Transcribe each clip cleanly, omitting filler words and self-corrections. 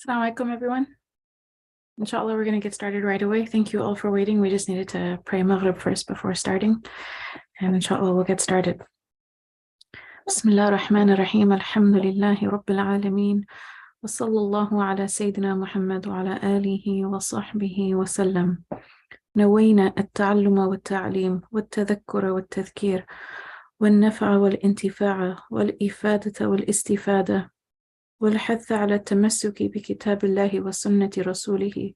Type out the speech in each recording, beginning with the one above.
Assalamu alaikum, everyone. Inshallah, we're going to get started right away. Thank you all for waiting. We just needed to pray Maghrib first before starting. And inshallah, we'll get started. Bismillah ar-Rahman ar-Rahim. Alhamdulillahi Rabbil Alameen. Wa sallallahu ala Sayyidina Muhammad wa ala alihi wa sahbihi wa sallam. نوينا التعلم والتعليم والتذكر والتذكير والنفع والانتفاع والإفادة والاستفادة والحث على التمسك بكتاب الله وسنة رسوله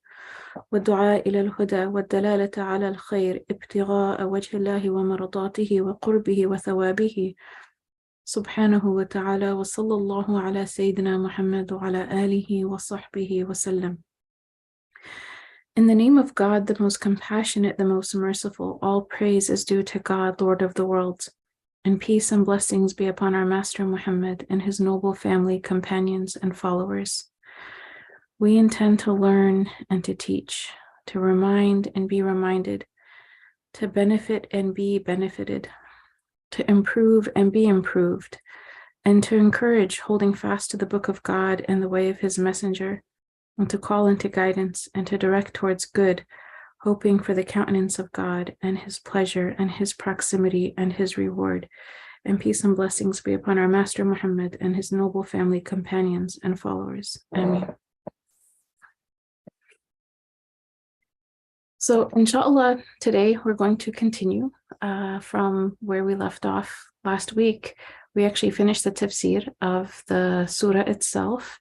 والدعاء إلى الهدى والدلالة على الخير ابتغاء وجه الله ومرضاته وقربه وثوابه سبحانه وتعالى وصلى الله على سيدنا محمد وعلى آله وصحبه وسلم. In the name of God, the most compassionate, the most merciful, all praise is due to God, Lord of the worlds. And peace and blessings be upon our Master Muhammad and his noble family, companions, and followers. We intend to learn and to teach, to remind and be reminded, to benefit and be benefited, to improve and be improved, and to encourage holding fast to the book of God and the way of his messenger, and to call into guidance and to direct towards good, hoping for the countenance of God and his pleasure and his proximity and his reward. And peace and blessings be upon our Master Muhammad and his noble family, companions, and followers. Ameen. So, inshallah, today we're going to continue from where we left off last week. We actually finished the tafsir of the surah itself,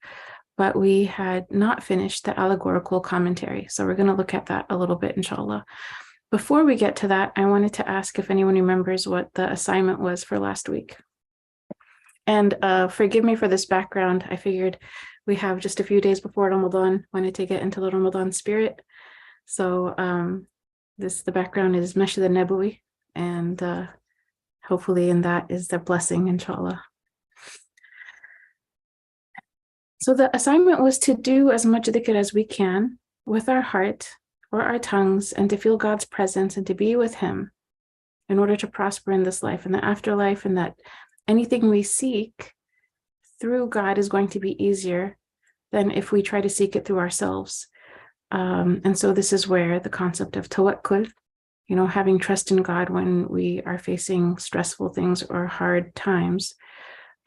but we had not finished the allegorical commentary. So we're going to look at that a little bit, inshallah. Before we get to that, I wanted to ask if anyone remembers what the assignment was for last week. And forgive me for this background. I figured we have just a few days before Ramadan, wanted to get into the Ramadan spirit. So the background is Masjid al-Nabawi, and hopefully in that is the blessing, inshallah. So the assignment was to do as much dhikr as we can with our heart or our tongues, and to feel God's presence and to be with him in order to prosper in this life and the afterlife, and that anything we seek through God is going to be easier than if we try to seek it through ourselves. And so this is where the concept of tawakkul, having trust in God when we are facing stressful things or hard times,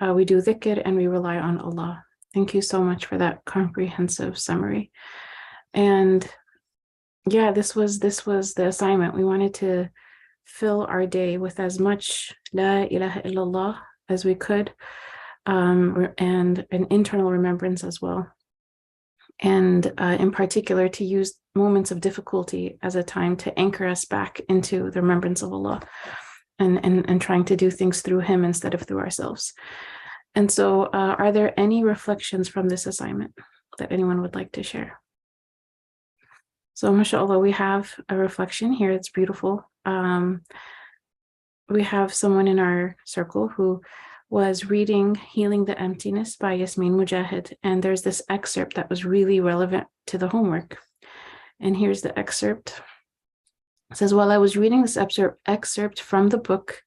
we do dhikr and we rely on Allah. Thank you so much for that comprehensive summary. And yeah, this was the assignment. We wanted to fill our day with as much La ilaha illallah as we could, and an internal remembrance as well. And in particular, to use moments of difficulty as a time to anchor us back into the remembrance of Allah, and trying to do things through him instead of through ourselves. And so are there any reflections from this assignment that anyone would like to share? So mashallah, we have a reflection here. It's beautiful. We have someone in our circle who was reading Healing the Emptiness by Yasmin Mujahid. And there's this excerpt that was really relevant to the homework. And here's the excerpt. It says, while I was reading this excerpt from the book,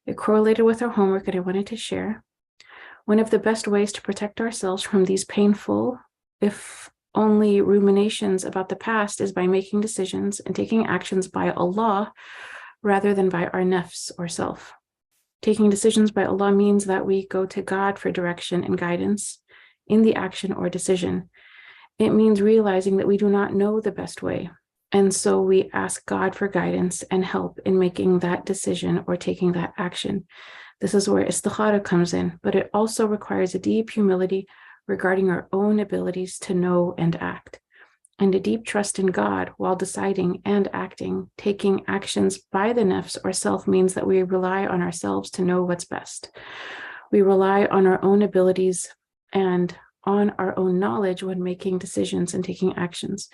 it correlated with our homework and I wanted to share. One of the best ways to protect ourselves from these painful, if only ruminations about the past, is by making decisions and taking actions by Allah rather than by our nafs or self. Taking decisions by Allah means that we go to God for direction and guidance in the action or decision. It means realizing that we do not know the best way, and so we ask God for guidance and help in making that decision or taking that action. This is where istikhara comes in, but it also requires a deep humility regarding our own abilities to know and act, and a deep trust in God while deciding and acting. Taking actions by the nafs or self means that we rely on ourselves to know what's best. We rely on our own abilities and on our own knowledge when making decisions and taking actions.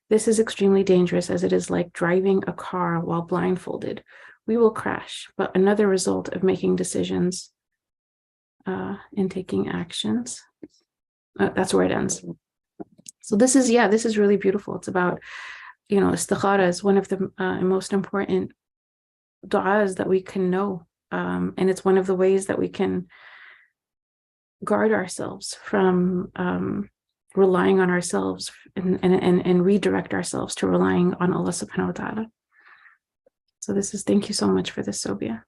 This is extremely dangerous, as it is like driving a car while blindfolded. We will crash, but another result of making decisions and taking actions. That's where it ends. So this is really beautiful. It's about, istikhara is one of the most important du'as that we can know. And it's one of the ways that we can guard ourselves from relying on ourselves and redirect ourselves to relying on Allah subhanahu wa ta'ala. So thank you so much for this, Sobia.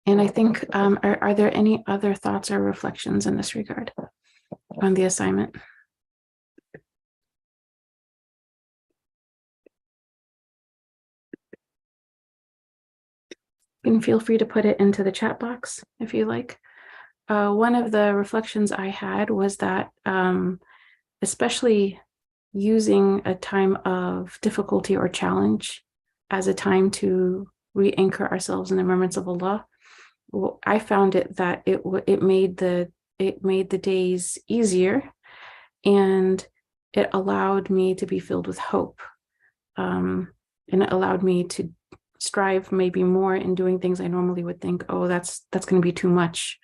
And I think, are there any other thoughts or reflections in this regard on the assignment? You can feel free to put it into the chat box if you like. One of the reflections I had was that, especially using a time of difficulty or challenge as a time to re-anchor ourselves in the remembrance of Allah, I found it that it made the days easier, and it allowed me to be filled with hope, and it allowed me to strive maybe more in doing things I normally would think, oh, that's going to be too much.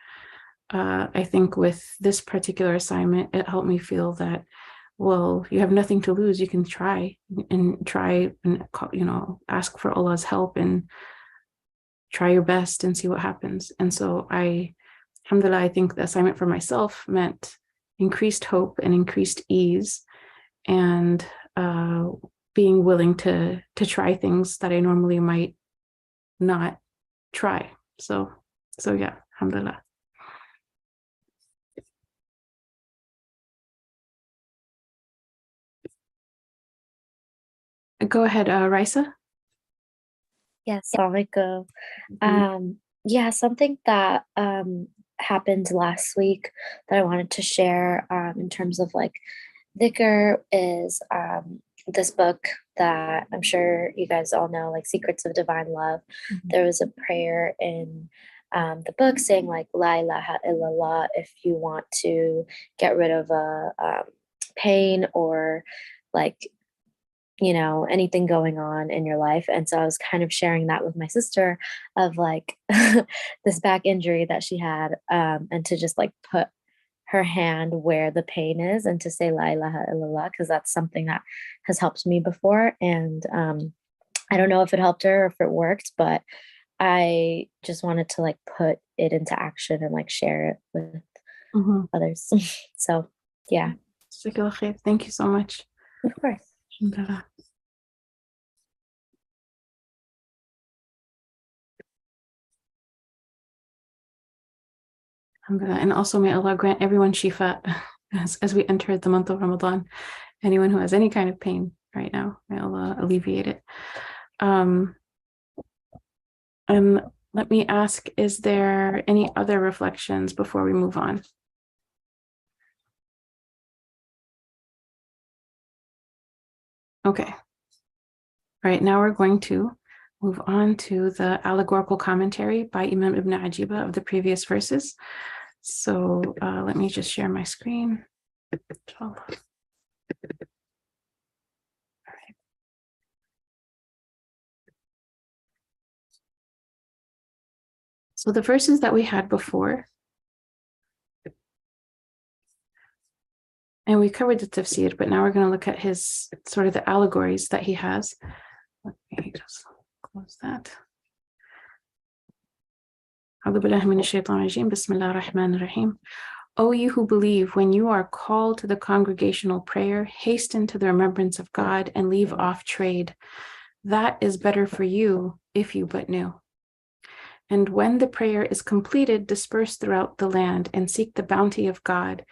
I think with this particular assignment, it helped me feel that, well, you have nothing to lose. You can try and ask for Allah's help and try your best and see what happens. And so alhamdulillah, I think the assignment for myself meant increased hope and increased ease, and being willing to try things that I normally might not try. So yeah, alhamdulillah. Go ahead, Raisa. Yes, Assalamualaikum. Yeah, something that happened last week that I wanted to share in terms of like dhikr is this book that I'm sure you guys all know, like Secrets of Divine Love. There was a prayer in the book saying like La ilaha illallah if you want to get rid of a pain or like anything going on in your life. And so I was kind of sharing that with my sister of like this back injury that she had, and to just like put her hand where the pain is and to say La ilaha illallah, because that's something that has helped me before. And I don't know if it helped her or if it worked, but I just wanted to like put it into action and like share it with others. So yeah. Thank you so much. Of course. And also may Allah grant everyone shifa as we enter the month of Ramadan. Anyone who has any kind of pain right now, may Allah alleviate it. Let me ask, is there any other reflections before we move on? Okay. All right, now we're going to move on to the allegorical commentary by Imam Ibn Ajiba of the previous verses. So let me just share my screen. All right. So the verses that we had before, and we covered the tafsir, but now we're going to look at his sort of the allegories that he has. Let me just close that. O you who believe, when you are called to the congregational prayer, hasten to the remembrance of God and leave off trade. That is better for you if you but knew. And when the prayer is completed, disperse throughout the land and seek the bounty of God,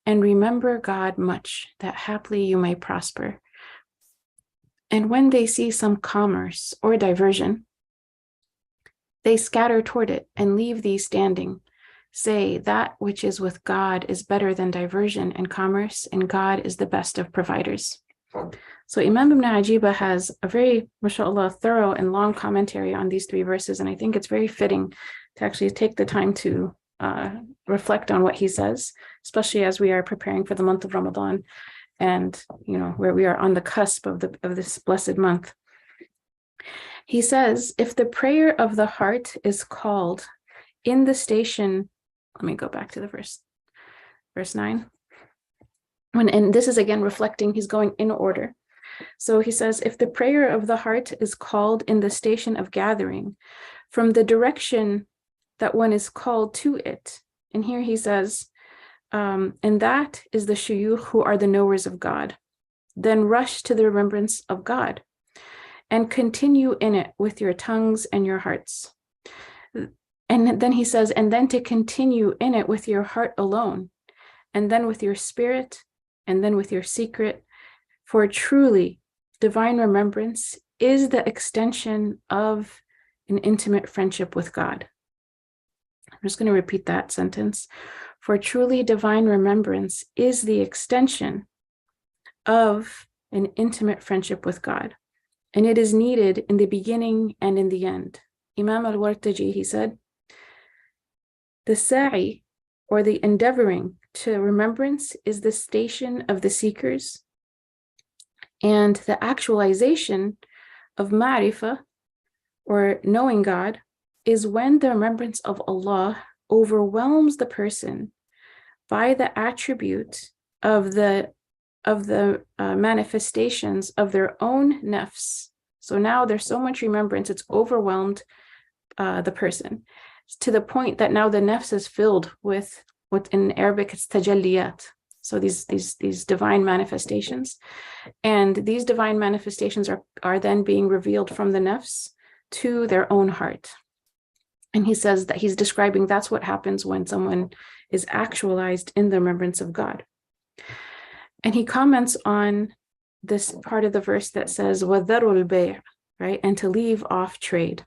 and remember God much, that haply you may prosper. And when they see some commerce or diversion, they scatter toward it and leave thee standing. Say, that which is with God is better than diversion and commerce, and God is the best of providers. So Imam Ibn Ajiba has a very, mashallah, thorough and long commentary on these three verses, and I think it's very fitting to actually take the time to reflect on what he says, especially as we are preparing for the month of Ramadan, and where we are on the cusp of this blessed month. He says, if the prayer of the heart is called in the station, let me go back to the verse 9. And this is again reflecting, he's going in order. So he says, if the prayer of the heart is called in the station of gathering, from the direction that one is called to it, And here he says, and that is the shuyukh who are the knowers of God. Then rush to the remembrance of God and continue in it with your tongues and your hearts. And then he says, and then to continue in it with your heart alone, and then with your spirit, and then with your secret. For truly, divine remembrance is the extension of an intimate friendship with God. I'm just going to repeat that sentence. For truly, divine remembrance is the extension of an intimate friendship with God. And it is needed in the beginning and in the end. Imam al-Wartaji, he said, the sa'i, or the endeavoring to remembrance, is the station of the seekers, and the actualization of ma'rifah, or knowing God, is when the remembrance of Allah overwhelms the person by the attribute of the manifestations of their own nafs. So now there's so much remembrance, it's overwhelmed the person to the point that now the nafs is filled with what in Arabic it's tajalliyat. So these divine manifestations, and these divine manifestations are then being revealed from the nafs to their own heart. And he says that he's describing that's what happens when someone is actualized in the remembrance of God. And he comments on this part of the verse that says, وَذَرُوا الْبَيْعَ, right? And to leave off trade.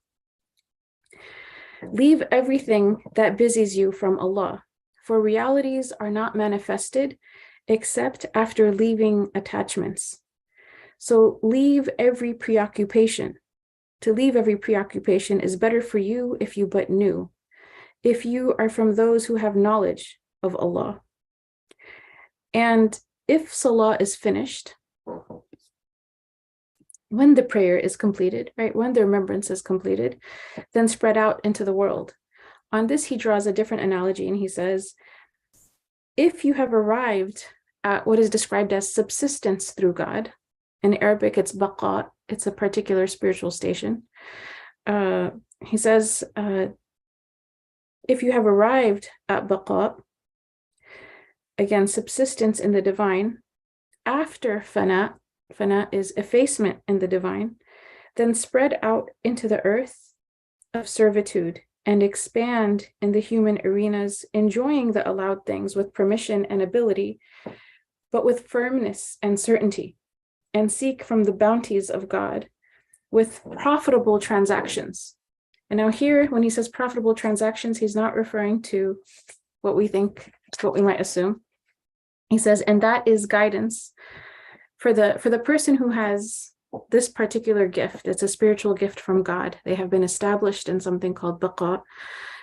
Leave everything that busies you from Allah, for realities are not manifested except after leaving attachments. So leave every preoccupation. To leave every preoccupation is better for you if you but knew, if you are from those who have knowledge of Allah. And if salah is finished, when the prayer is completed, right, when the remembrance is completed, then spread out into the world. On this, he draws a different analogy, and he says, if you have arrived at what is described as subsistence through God, in Arabic it's baqa, it's a particular spiritual station. He says, if you have arrived at baqa, again, subsistence in the divine, after fana is effacement in the divine, then spread out into the earth of servitude and expand in the human arenas, enjoying the allowed things with permission and ability, but with firmness and certainty, and seek from the bounties of God with profitable transactions. And now here, when he says profitable transactions, he's not referring to what we think, what we might assume. He says, and that is guidance for the person who has this particular gift. It's a spiritual gift from God. They have been established in something called baqa.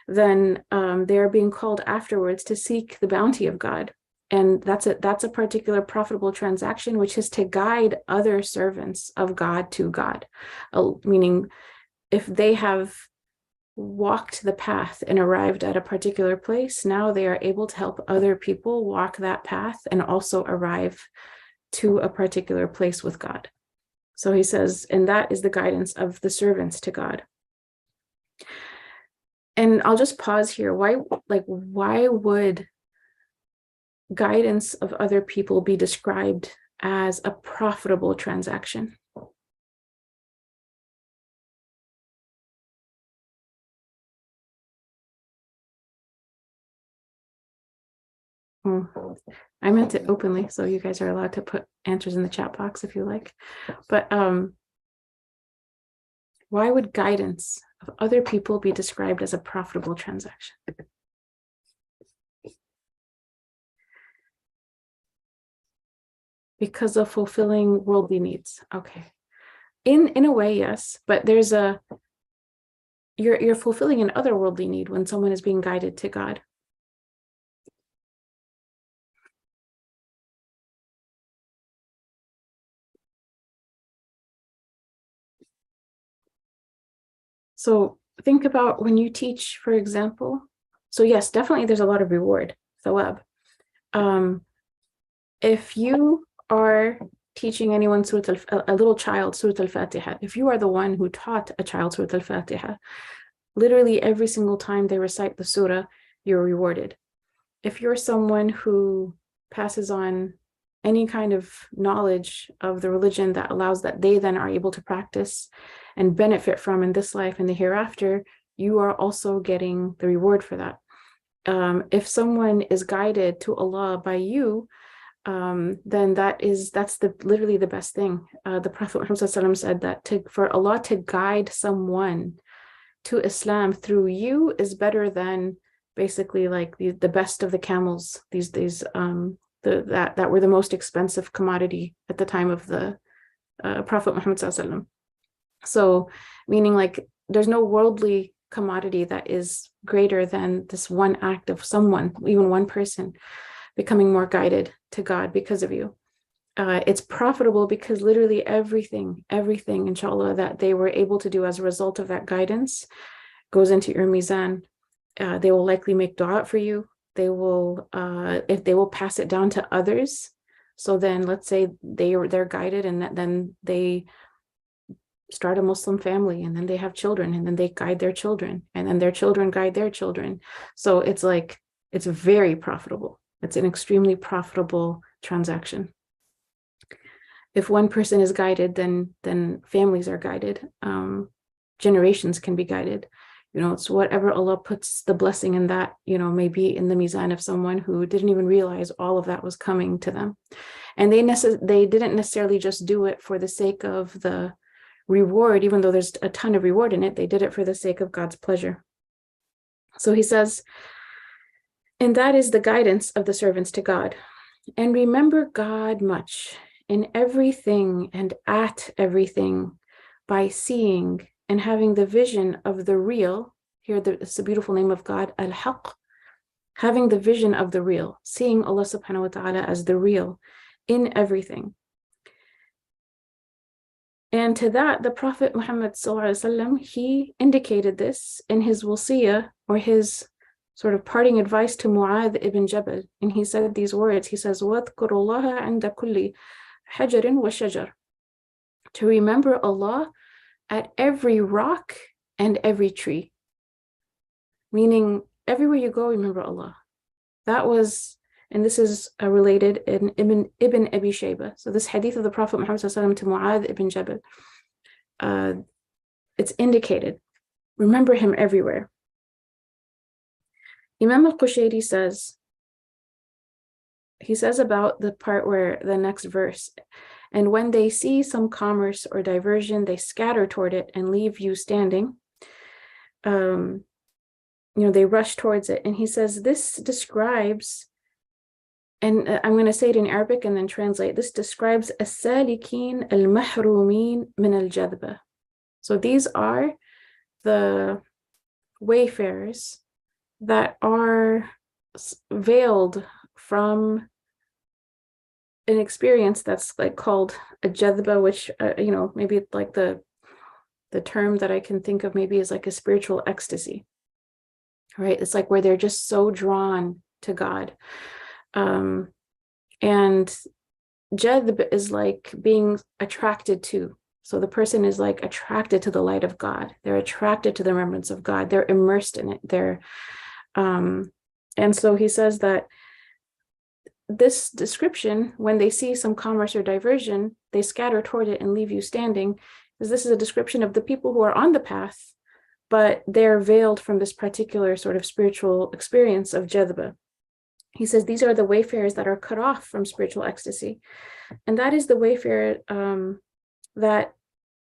Then they are being called afterwards to seek the bounty of God. And that's a particular profitable transaction, which is to guide other servants of God to God. Meaning, if they have walked the path and arrived at a particular place, now they are able to help other people walk that path and also arrive to a particular place with God. So he says, and that is the guidance of the servants to God. And I'll just pause here. Why would guidance of other people be described as a profitable transaction? I meant it openly, so you guys are allowed to put answers in the chat box if you like. But why would guidance of other people be described as a profitable transaction? Because of fulfilling worldly needs. Okay. In a way, yes, but there's you're fulfilling an otherworldly need when someone is being guided to God. So think about when you teach, for example. So yes, definitely there's a lot of reward, thawab. If you are teaching anyone a little child Surah Al-Fatiha, if you are the one who taught a child Surah Al-Fatiha, literally every single time they recite the surah, you're rewarded. if you're someone who passes on any kind of knowledge of the religion that allows that they then are able to practice and benefit from in this life and the hereafter, you are also getting the reward for that. If someone is guided to Allah by you, then that's literally the best thing. The Prophet Muhammad ﷺ said that for Allah to guide someone to Islam through you is better than basically like the best of the camels. That were the most expensive commodity at the time of the Prophet Muhammad ﷺ. So meaning like there's no worldly commodity that is greater than this one act of someone, even one person, becoming more guided to God because of you. It's profitable because literally everything, inshallah, that they were able to do as a result of that guidance goes into your mizan. They will likely make dua for you. They will, if they will pass it down to others. So then let's say they're guided and then they start a Muslim family and then they have children and then they guide their children and then their children guide their children. So it's like, it's very profitable. It's an extremely profitable transaction. If one person is guided, then families are guided. Generations can be guided. It's whatever Allah puts the blessing in that, maybe in the mizan of someone who didn't even realize all of that was coming to them. And they didn't necessarily just do it for the sake of the reward, even though there's a ton of reward in it. They did it for the sake of God's pleasure. So he says, and that is the guidance of the servants to God. And remember God much in everything and at everything by seeing and having the vision of the real. Here, it's the beautiful name of God, Al-Haq, having the vision of the real, seeing Allah subhanahu wa ta'ala as the real in everything. And to that, the Prophet Muhammad sallallahu alaihi wasallam, he indicated this in his wasiyah, or his sort of parting advice to Mu'adh ibn Jabal. And he said these words, he says, وَاذْكُرُ اللَّهَ عِنْدَ كُلِّ حَجَرٍ وَشَجَرٍ, to remember Allah at every rock and every tree. Meaning, everywhere you go, remember Allah. That was, and this is related in Ibn Abi Shayba. So this hadith of the Prophet Muhammad ﷺ to Mu'adh ibn Jabal, it's indicated, remember him everywhere. Imam al-Qushayri says, he says about the part where the next verse, and when they see some commerce or diversion, they scatter toward it and leave you standing. They rush towards it. And he says, this describes, and I'm going to say it in Arabic and then translate, this describes as-salikin al-mahrumin min al-jadba. So these are the wayfarers that are veiled from an experience that's like called a jadba, which maybe like the term that I can think of maybe is like a spiritual ecstasy, right? It's like where they're just so drawn to God, and jadb is like being attracted to. So the person is like attracted to the light of God. They're attracted to the remembrance of God. They're immersed in it. And so he says that this description, when they see some commerce or diversion, they scatter toward it and leave you standing, because this is a description of the people who are on the path, but they're veiled from this particular sort of spiritual experience of jadba. He says these are the wayfarers that are cut off from spiritual ecstasy. And that is the wayfarer that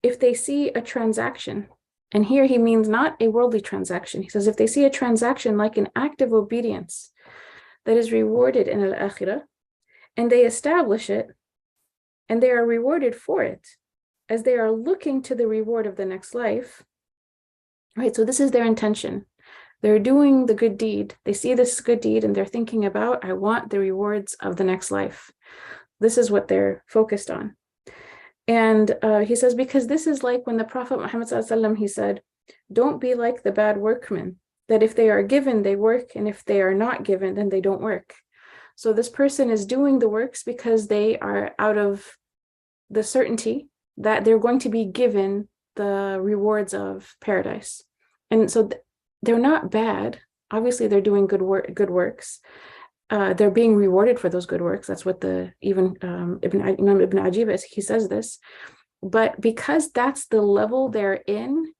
if they see a transaction, and here he means not a worldly transaction. He says if they see a transaction like an act of obedience that is rewarded in al-akhirah, and they establish it, and they are rewarded for it, as they are looking to the reward of the next life, right? So this is their intention. They're doing the good deed. They see this good deed and they're thinking about, I want the rewards of the next life. This is what they're focused on. And he says, because this is like when the Prophet Muhammad ﷺ, he said, don't be like the bad workmen, that if they are given, they work, and if they are not given, then they don't work. So this person is doing the works because they are out of the certainty that they're going to be given the rewards of paradise. And so they're not bad. Obviously, they're doing good works. they're being rewarded for those good works. That's what Imam Ibn Ajib, he says this. But because that's the level they're in,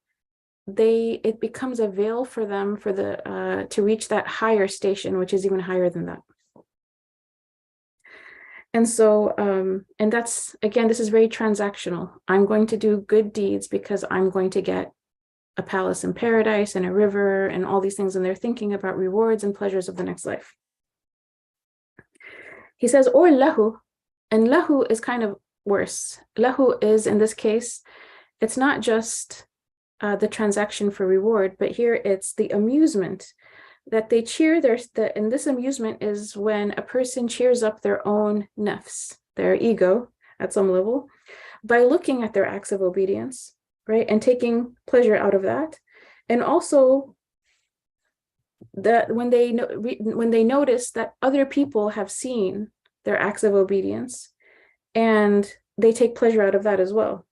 it becomes a veil for them to reach that higher station, which is even higher than that. And so, and that's, again, this is very transactional. I'm going to do good deeds because I'm going to get a palace in paradise and a river and all these things. And they're thinking about rewards and pleasures of the next life. He says, or lahu, and lahu is kind of worse. Lahu is, in this case, it's not just the transaction for reward, but here it's the amusement that they cheer and this amusement is when a person cheers up their own nafs, their ego at some level, by looking at their acts of obedience, right? And taking pleasure out of that. And also that when they notice that other people have seen their acts of obedience and they take pleasure out of that as well.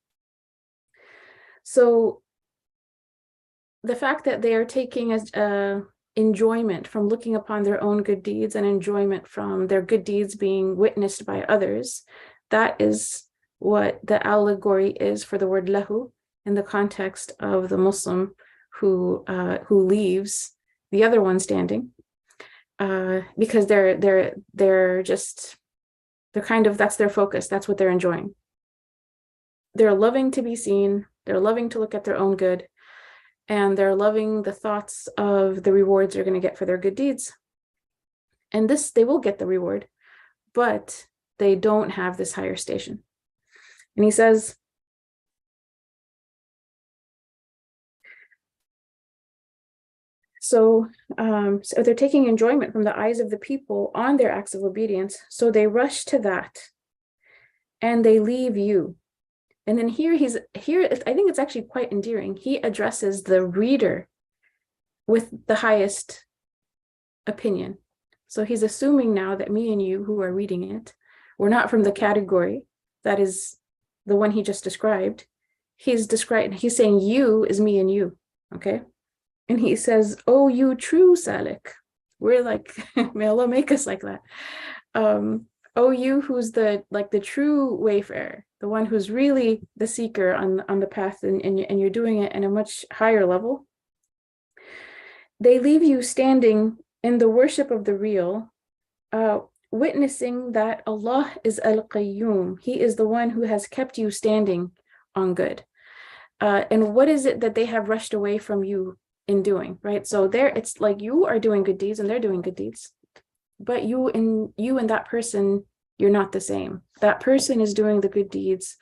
So the fact that they are taking as enjoyment from looking upon their own good deeds and enjoyment from their good deeds being witnessed by others, that is what the allegory is for the word lahu in the context of the Muslim who leaves the other one standing, because they're kind of, that's their focus, that's what they're enjoying. They're loving to be seen, they're loving to look at their own good, and they're loving the thoughts of the rewards they're going to get for their good deeds. And this, they will get the reward, but they don't have this higher station. And he says, so they're taking enjoyment from the eyes of the people on their acts of obedience. So they rush to that and they leave you. And then here, I think it's actually quite endearing. He addresses the reader with the highest opinion. So he's assuming now that me and you who are reading it, we're not from the category that is the one he just described. He's saying you is me and you, okay? And he says, oh, you true salik. We're like, may Allah make us like that. Oh, you who's the true wayfarer, the one who's really the seeker on the path, and you're doing it in a much higher level. They leave you standing in the worship of the real, witnessing that Allah is Al-Qayyum. He is the one who has kept you standing on good. And what is it that they have rushed away from you in doing, right? So it's like you are doing good deeds and they're doing good deeds. But you and that person, you're not the same. That person is doing the good deeds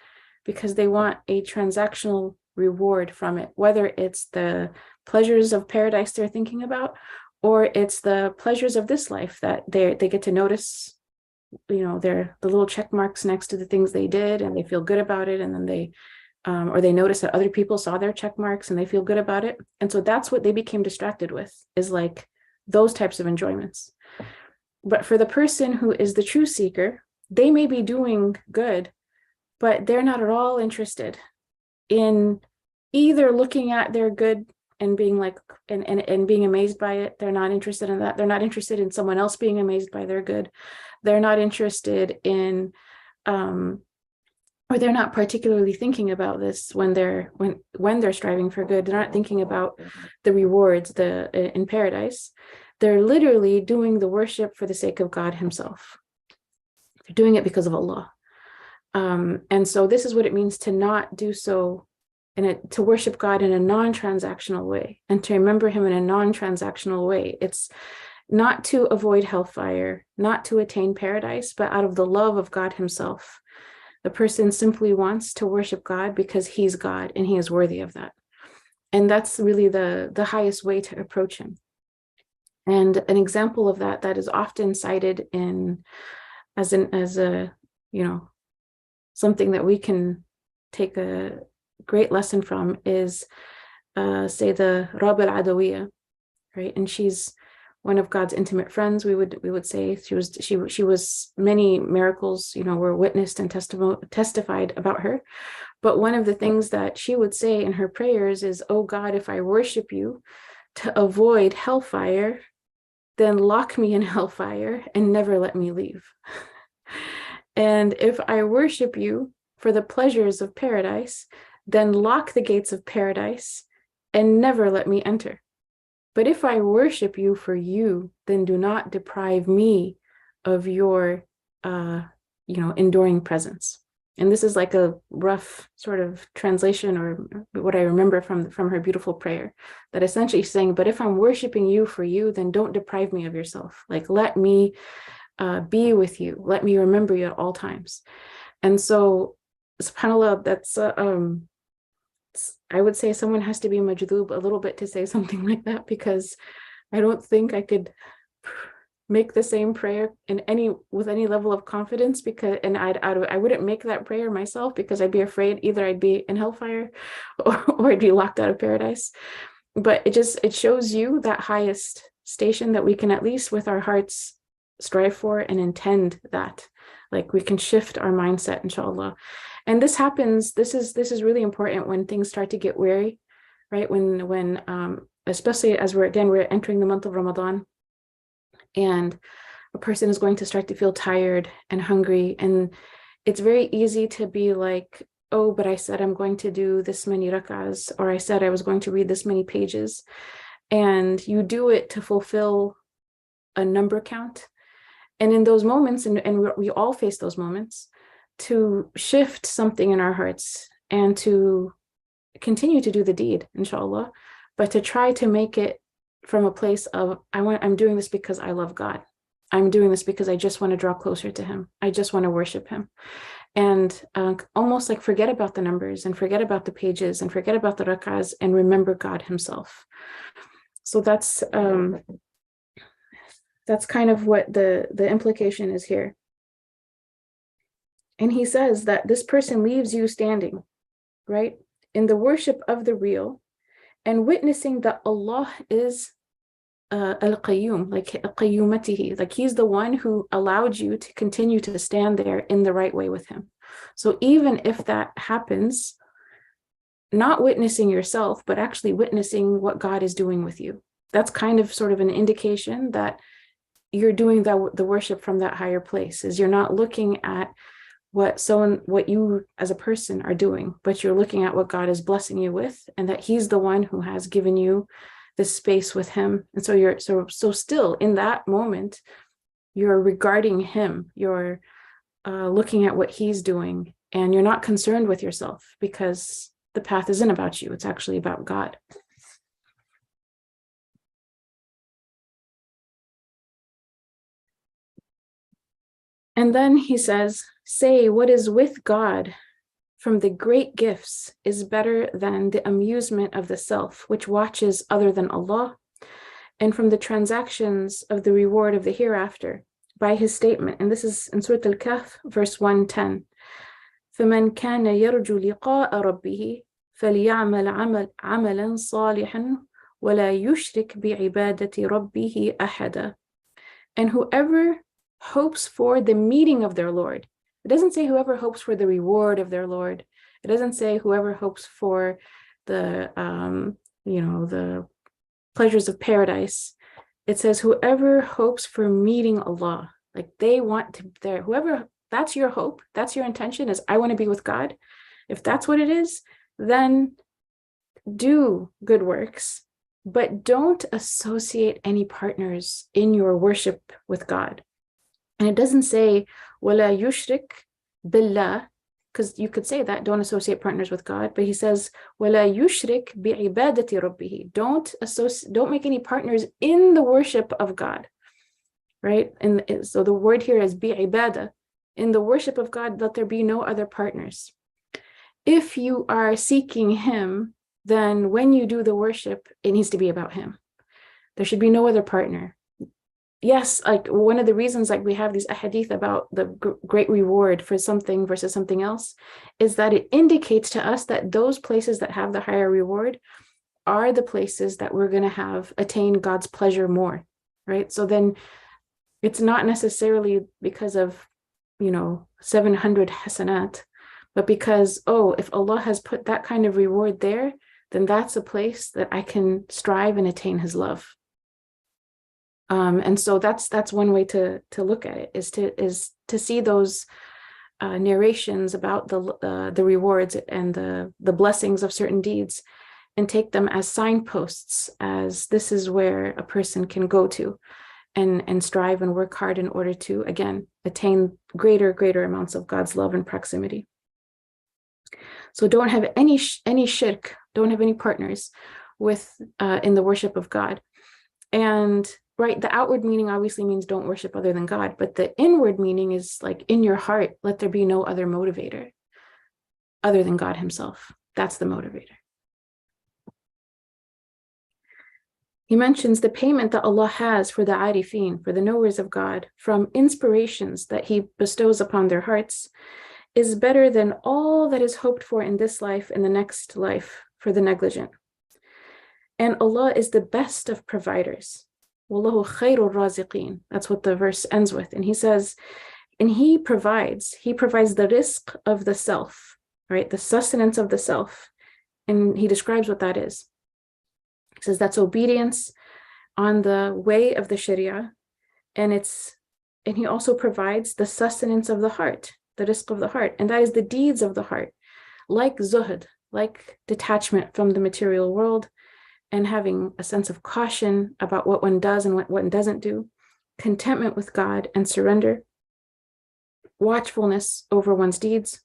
because they want a transactional reward from it, whether it's the pleasures of paradise they're thinking about, or it's the pleasures of this life that they get to notice, they're the little check marks next to the things they did and they feel good about it. And then they notice that other people saw their check marks and they feel good about it. And so that's what they became distracted with, is like those types of enjoyments. But for the person who is the true seeker, they may be doing good, but they're not at all interested in either looking at their good and being like, and being amazed by it. They're not interested in that. They're not interested in someone else being amazed by their good. They're not interested in, or they're not particularly thinking about this when they're striving for good. They're not thinking about the rewards in paradise. They're literally doing the worship for the sake of God himself. They're doing it because of Allah. And so this is what it means to not do so, to worship God in a non-transactional way and to remember him in a non-transactional way. It's not to avoid hellfire, not to attain paradise, but out of the love of God himself. The person simply wants to worship God because he's God and he is worthy of that. And that's really the highest way to approach him. And an example of that is often cited as a something that we can take a great lesson from is say the Rab al-Adawiyya, right? And she's one of God's intimate friends. We would say she was many miracles, were witnessed and testified about her. But one of the things that she would say in her prayers is, "Oh God, if I worship you to avoid hellfire, then lock me in hellfire and never let me leave. And if I worship you for the pleasures of paradise, then lock the gates of paradise and never let me enter. But if I worship you for you, then do not deprive me of your, enduring presence. And this is like a rough sort of translation, or what I remember from her beautiful prayer, that essentially saying, but if I'm worshiping you for you, then don't deprive me of yourself. Like, let me be with you. Let me remember you at all times. And so, subhanAllah, that's, I would say someone has to be majdoob a little bit to say something like that, because I don't think I could make the same prayer with any level of confidence, because I wouldn't make that prayer myself, because I'd be afraid either I'd be in hellfire or I'd be locked out of paradise. But it shows you that highest station that we can, at least with our hearts, strive for and intend that. Like, we can shift our mindset, inshallah. And this happens, this is really important when things start to get weary, right? When especially as we're entering the month of Ramadan, and a person is going to start to feel tired and hungry. And it's very easy to be like, oh, but I said I'm going to do this many rak'ahs, or I said I was going to read this many pages. And you do it to fulfill a number count. And in those moments, and we all face those moments, to shift something in our hearts and to continue to do the deed, inshallah, but to try to make it from a place of, I'm doing this because I love God. I'm doing this because I just want to draw closer to him. I just want to worship him. And almost like forget about the numbers and forget about the pages and forget about the rak'ahs and remember God himself. So that's kind of what the implication is here. And he says that this person leaves you standing, right, in the worship of the real, and witnessing that Allah is al-qayyum, like qayyumatihi, like he's the one who allowed you to continue to stand there in the right way with him. So even if that happens, not witnessing yourself, but actually witnessing what God is doing with you, that's kind of sort of an indication that you're doing the worship from that higher place. Is you're not looking at what you as a person are doing, but you're looking at what God is blessing you with, and that he's the one who has given you this space with him. And so you're so still in that moment, you're regarding him, you're looking at what he's doing, and you're not concerned with yourself, because the path isn't about you, it's actually about God. And then he says, say what is with God from the great gifts is better than the amusement of the self, which watches other than Allah, and from the transactions of the reward of the hereafter, by his statement, and this is in Surah Al-Kahf, verse 110. فَمَنْ كَانَ يَرْجُو لِقَاءَ رَبِّهِ فَلْيَعْمَلْ عَمَلًا صَالِحًا وَلَا يُشْرِكْ بِعِبَادَةِ رَبِّهِ أَحَدًا. And whoever hopes for the meeting of their Lord. It doesn't say whoever hopes for the reward of their Lord. It doesn't say whoever hopes for the the pleasures of paradise. It says whoever hopes for meeting Allah. Like they want to, whoever, that's your hope, that's your intention, is I want to be with God. If that's what it is, then do good works, but don't associate any partners in your worship with God. And it doesn't say wala yushrik billah, because you could say that, don't associate partners with God, but he says wala yushrik bi'ibadati rabbih, don't make any partners in the worship of God, right? And so the word here is bi'ibadah, in the worship of God, let there be no other partners. If you are seeking him, then when you do the worship, it needs to be about him. There should be no other partner. Yes, like one of the reasons like we have these ahadith about the great reward for something versus something else is that it indicates to us that those places that have the higher reward are the places that we're going to have attain God's pleasure more, right? So then it's not necessarily because of 700 hasanat, but because, if Allah has put that kind of reward there, then that's a place that I can strive and attain his love. And so that's one way to look at it, is to see those narrations about the rewards and the blessings of certain deeds, and take them as signposts, as this is where a person can go to and strive and work hard in order to, again, attain greater amounts of God's love and proximity. So don't have any shirk, don't have any partners with in the worship of God. And right, the outward meaning obviously means don't worship other than God, but the inward meaning is like, in your heart, let there be no other motivator other than God himself. That's the motivator. He mentions the payment that Allah has for the arifin, for the knowers of God, from inspirations that he bestows upon their hearts, is better than all that is hoped for in this life and the next life for the negligent. And Allah is the best of providers. Wallahu khairul raziqeen. That's what the verse ends with. And he says, and he provides the rizq of the self, right? The sustenance of the self. And he describes what that is. He says that's obedience on the way of the Sharia. And he also provides the sustenance of the heart, the rizq of the heart. And that is the deeds of the heart, like zuhud, like detachment from the material world, and having a sense of caution about what one does and what one doesn't do, contentment with God and surrender, watchfulness over one's deeds,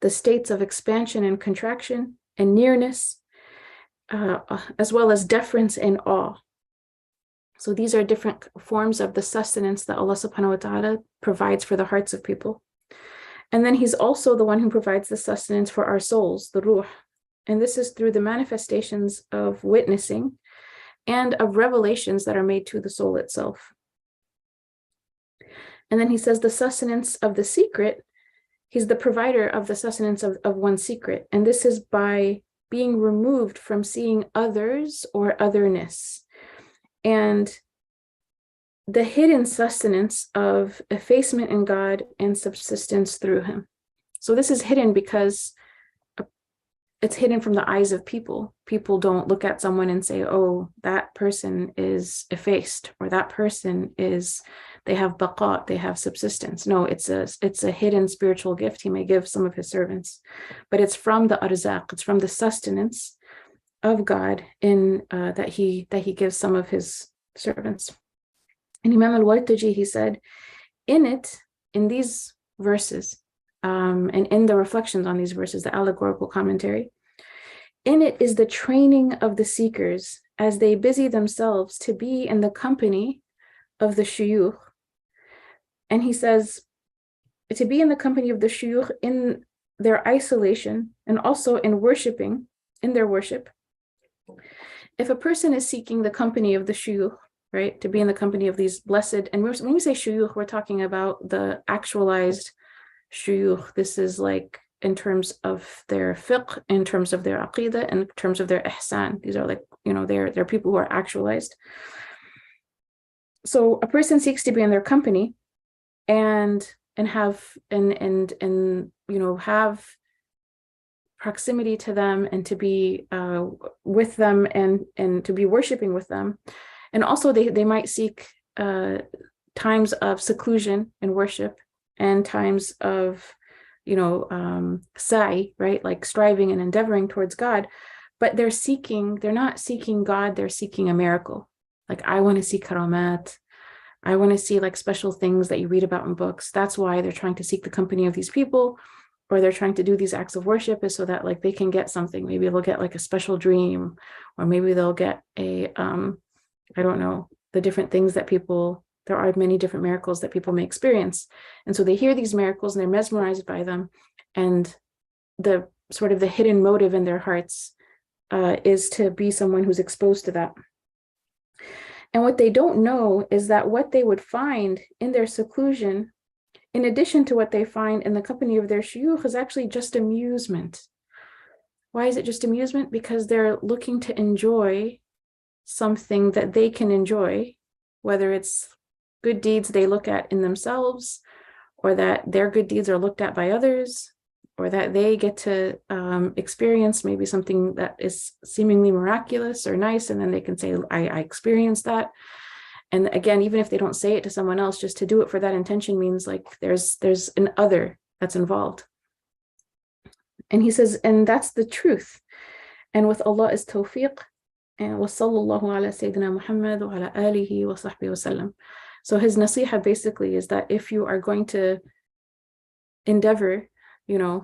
the states of expansion and contraction and nearness, as well as deference and awe. So these are different forms of the sustenance that Allah subhanahu wa ta'ala provides for the hearts of people. And then he's also the one who provides the sustenance for our souls, the ruh. And this is through the manifestations of witnessing and of revelations that are made to the soul itself. And then he says the sustenance of the secret, he's the provider of the sustenance of one's secret. And this is by being removed from seeing others or otherness, and the hidden sustenance of effacement in God and subsistence through him. So this is hidden because it's hidden from the eyes of people. People don't look at someone and say, oh, that person is effaced, or that person they have baqa, they have subsistence. No, it's a hidden spiritual gift he may give some of his servants, but it's from the arzaq, it's from the sustenance of God in that he gives some of his servants. And Imam al-Wartaji, he said, in these verses, and in the reflections on these verses, the allegorical commentary, in it is the training of the seekers as they busy themselves to be in the company of the shuyukh. And he says, to be in the company of the shuyukh in their isolation and also in worshiping, in their worship. If a person is seeking the company of the shuyukh, right, to be in the company of these blessed, and when we say shuyukh, we're talking about the actualized shuyukh. This is like in terms of their fiqh, in terms of their aqidah, in terms of their ihsan. These are like, they're people who are actualized. So a person seeks to be in their company and have have proximity to them, and to be with them, and to be worshiping with them. And also they might seek times of seclusion and worship, and times of sa'i, right, like striving and endeavoring towards God. But they're not seeking God, they're seeking a miracle. Like, I want to see karamat, I want to see like special things that you read about in books. That's why they're trying to seek the company of these people, or they're trying to do these acts of worship, is so that like they can get something. Maybe they'll get like a special dream, or maybe they'll get a I don't know, the different things that there are many different miracles that people may experience. And so they hear these miracles and they're mesmerized by them. And the sort of the hidden motive in their hearts is to be someone who's exposed to that. And what they don't know is that what they would find in their seclusion, in addition to what they find in the company of their shuyukh, is actually just amusement. Why is it just amusement? Because they're looking to enjoy something that they can enjoy, whether it's good deeds they look at in themselves, or that their good deeds are looked at by others, or that they get to experience maybe something that is seemingly miraculous or nice, and then they can say, I experienced that. And again, even if they don't say it to someone else, just to do it for that intention means like there's an other that's involved. And he says, and that's the truth. And with Allah is tawfiq. And wasallallahu ala Sayyidina Muhammad wa ala alihi wa sahbihi wa sallam. So his nasiha basically is that if you are going to endeavor,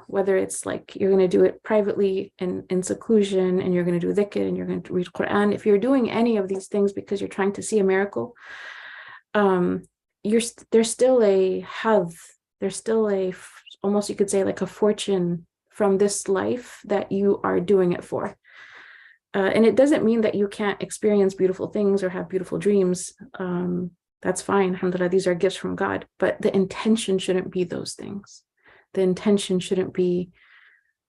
whether it's like you're going to do it privately in seclusion, and you're going to do dhikr, and you're going to read Qur'an, if you're doing any of these things because you're trying to see a miracle, there's still a hadh, there's still almost you could say like a fortune from this life that you are doing it for. And it doesn't mean that you can't experience beautiful things or have beautiful dreams. That's fine. Alhamdulillah, these are gifts from God. But the intention shouldn't be those things. The intention shouldn't be,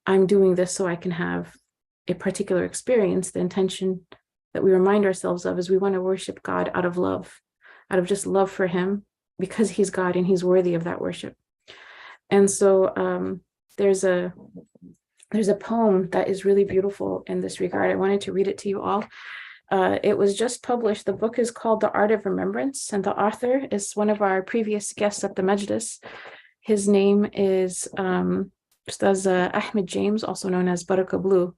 I'm doing this so I can have a particular experience. The intention that we remind ourselves of is we want to worship God out of love, out of just love for him, because he's God and he's worthy of that worship. And so there's a poem that is really beautiful in this regard. I wanted to read it to you all. It was just published. The book is called The Art of Remembrance, and the author is one of our previous guests at the Majlis. His name is Ustaz Ahmed James, also known as Baraka Blue.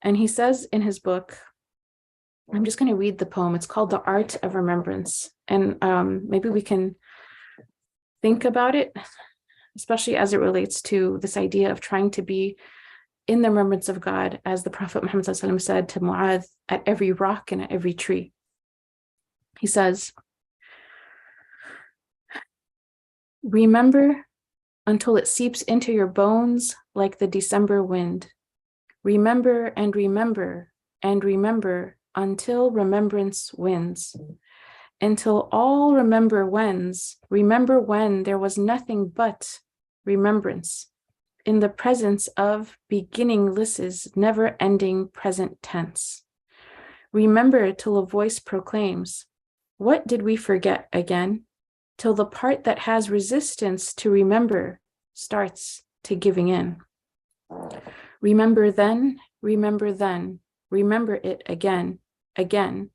And he says in his book, I'm just going to read the poem. It's called The Art of Remembrance. And maybe we can think about it, especially as it relates to this idea of trying to be in the remembrance of God, as the Prophet Muhammad ﷺ said to Mu'adh, at every rock and at every tree. He says, remember until it seeps into your bones like the December wind. Remember and remember and remember until remembrance wins. Until all remember whens, remember when there was nothing but remembrance in the presence of beginningless's never-ending present tense. Remember till a voice proclaims, what did we forget again? Till the part that has resistance to remember starts to giving in. Remember then, remember it again, again.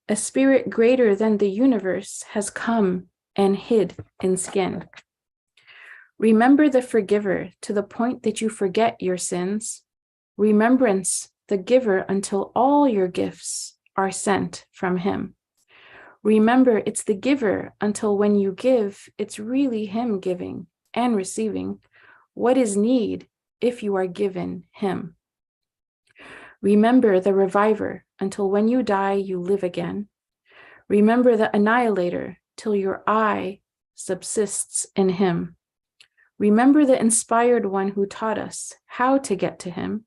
A spirit greater than the universe has come and hid in skin. Remember the forgiver to the point that you forget your sins. Remembrance the giver until all your gifts are sent from him. Remember it's the giver until when you give, it's really him giving and receiving. What is need if you are given him? Remember the reviver until when you die, you live again. Remember the annihilator till your eye subsists in him. Remember the inspired one who taught us how to get to him.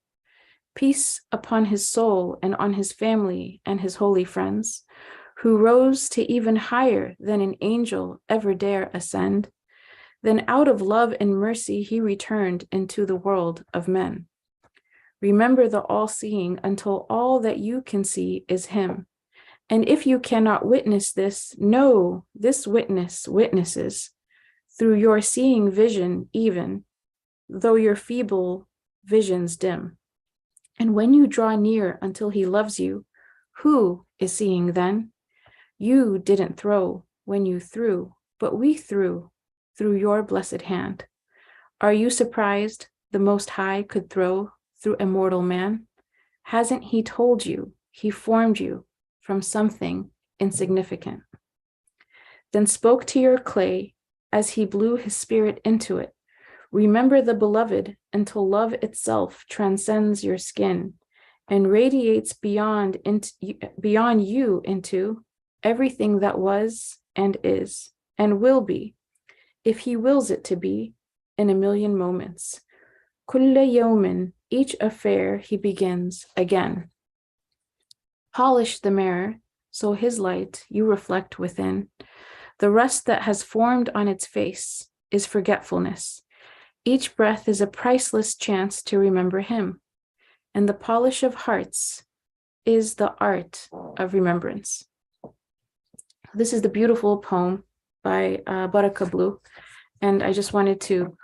Peace upon his soul and on his family and his holy friends, who rose to even higher than an angel ever dare ascend. Then out of love and mercy he returned into the world of men. Remember the all-seeing until all that you can see is him. And if you cannot witness this, know this witness witnesses through your seeing vision even, though your feeble vision's dim. And when you draw near until he loves you, who is seeing then? You didn't throw when you threw, but we threw through your blessed hand. Are you surprised the Most High could throw through a mortal man? Hasn't he told you he formed you from something insignificant? Then spoke to your clay as he blew his spirit into it. Remember the beloved until love itself transcends your skin and radiates beyond you into everything that was and is and will be, if he wills it to be, in a million moments. Kulla yawmin, each affair he begins again. Polish the mirror, so his light you reflect within. The rust that has formed on its face is forgetfulness. Each breath is a priceless chance to remember him. And the polish of hearts is the art of remembrance. This is the beautiful poem by Baraka Blue. And I just wanted to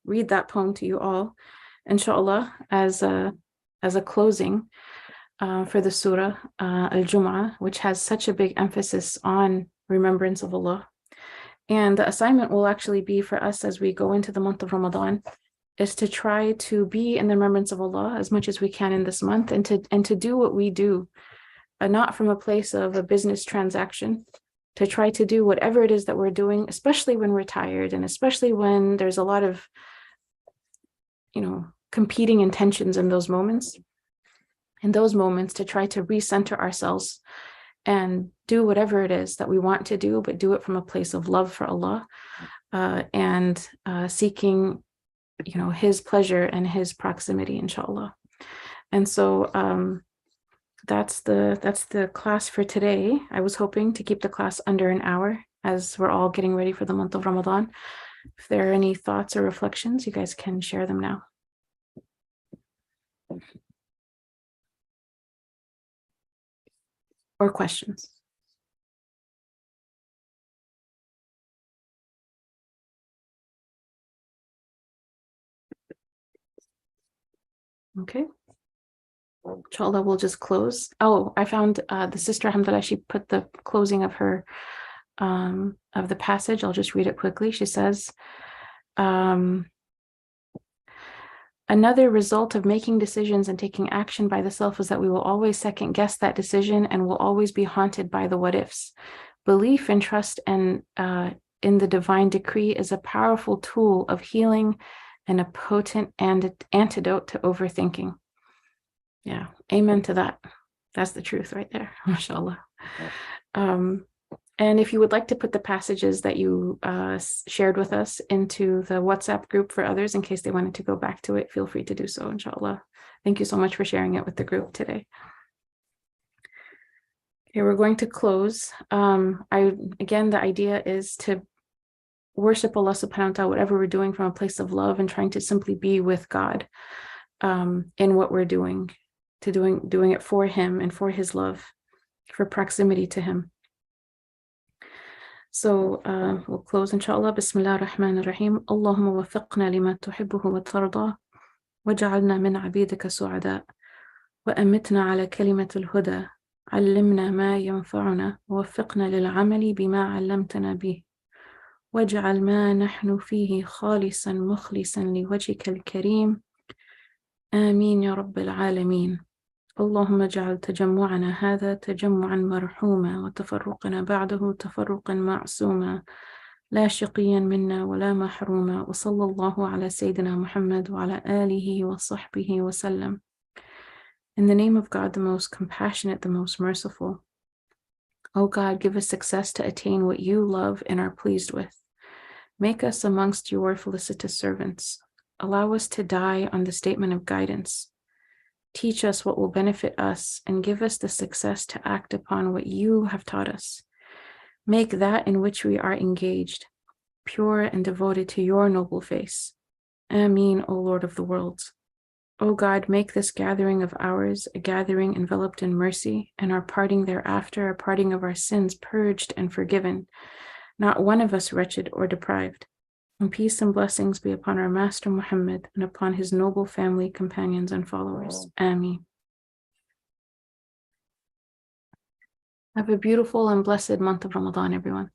read that poem to you all, inshallah, as a closing. for the Surah Al-Jumu'ah, which has such a big emphasis on remembrance of Allah. And the assignment will actually be for us as we go into the month of Ramadan, is to try to be in the remembrance of Allah as much as we can in this month, and to do what we do, not from a place of a business transaction, to try to do whatever it is that we're doing, especially when we're tired, and especially when there's a lot of, competing intentions in those moments. In those moments, to try to recenter ourselves and do whatever it is that we want to do, but do it from a place of love for Allah, and seeking, His pleasure and His proximity, inshallah. And so that's the class for today. I was hoping to keep the class under an hour as we're all getting ready for the month of Ramadan. If there are any thoughts or reflections, you guys can share them now. Or questions. Okay. Inshallah, we'll just close. Oh, I found the sister, alhamdulillah, she put the closing of her of the passage. I'll just read it quickly. She says, another result of making decisions and taking action by the self is that we will always second guess that decision and will always be haunted by the what ifs. Belief and trust and in the divine decree is a powerful tool of healing and a potent antidote to overthinking. Yeah, amen to that. That's the truth right there, mashallah. And if you would like to put the passages that you shared with us into the WhatsApp group for others in case they wanted to go back to it, feel free to do so, inshallah. Thank you so much for sharing it with the group today. Okay, we're going to close. Again, the idea is to worship Allah subhanahu wa ta'ala, whatever we're doing, from a place of love and trying to simply be with God in what we're doing, doing it for Him and for His love, for proximity to Him. So we'll close, inshallah. Bismillah ar-Rahman ar-Rahim. Allahumma wafiqna lima tuhibbuhu wa tarda, waj'alna min abidika su'ada, wa amitna ala kalimat al-huda, allimna ma yanfa'una, wafiqna lil-amali bima 'allamtana bih, waj'al ma nahnu fihi khalisan mukhlisan liwajhika al-kareem. Ameen ya Rabbil Alameen. اللهم اجعل تجمعنا هذا تجمعا مرحوما وتفرقنا بعده تفرقا معصوما لا شقيا منا ولا محروما وصلى الله على سيدنا محمد وعلى آله وصحبه وسلم. In the name of God, the most compassionate, the most merciful. O God, give us success to attain what you love and are pleased with. Make us amongst your felicitous servants. Allow us to die on the statement of guidance. Teach us what will benefit us and give us the success to act upon what you have taught us. Make that in which we are engaged pure and devoted to your noble face. Ameen, O Lord of the worlds. O God, make this gathering of ours a gathering enveloped in mercy, and our parting thereafter a parting of our sins purged and forgiven, not one of us wretched or deprived. And peace and blessings be upon our Master Muhammad and upon his noble family, companions, and followers. Ameen. Have a beautiful and blessed month of Ramadan, everyone.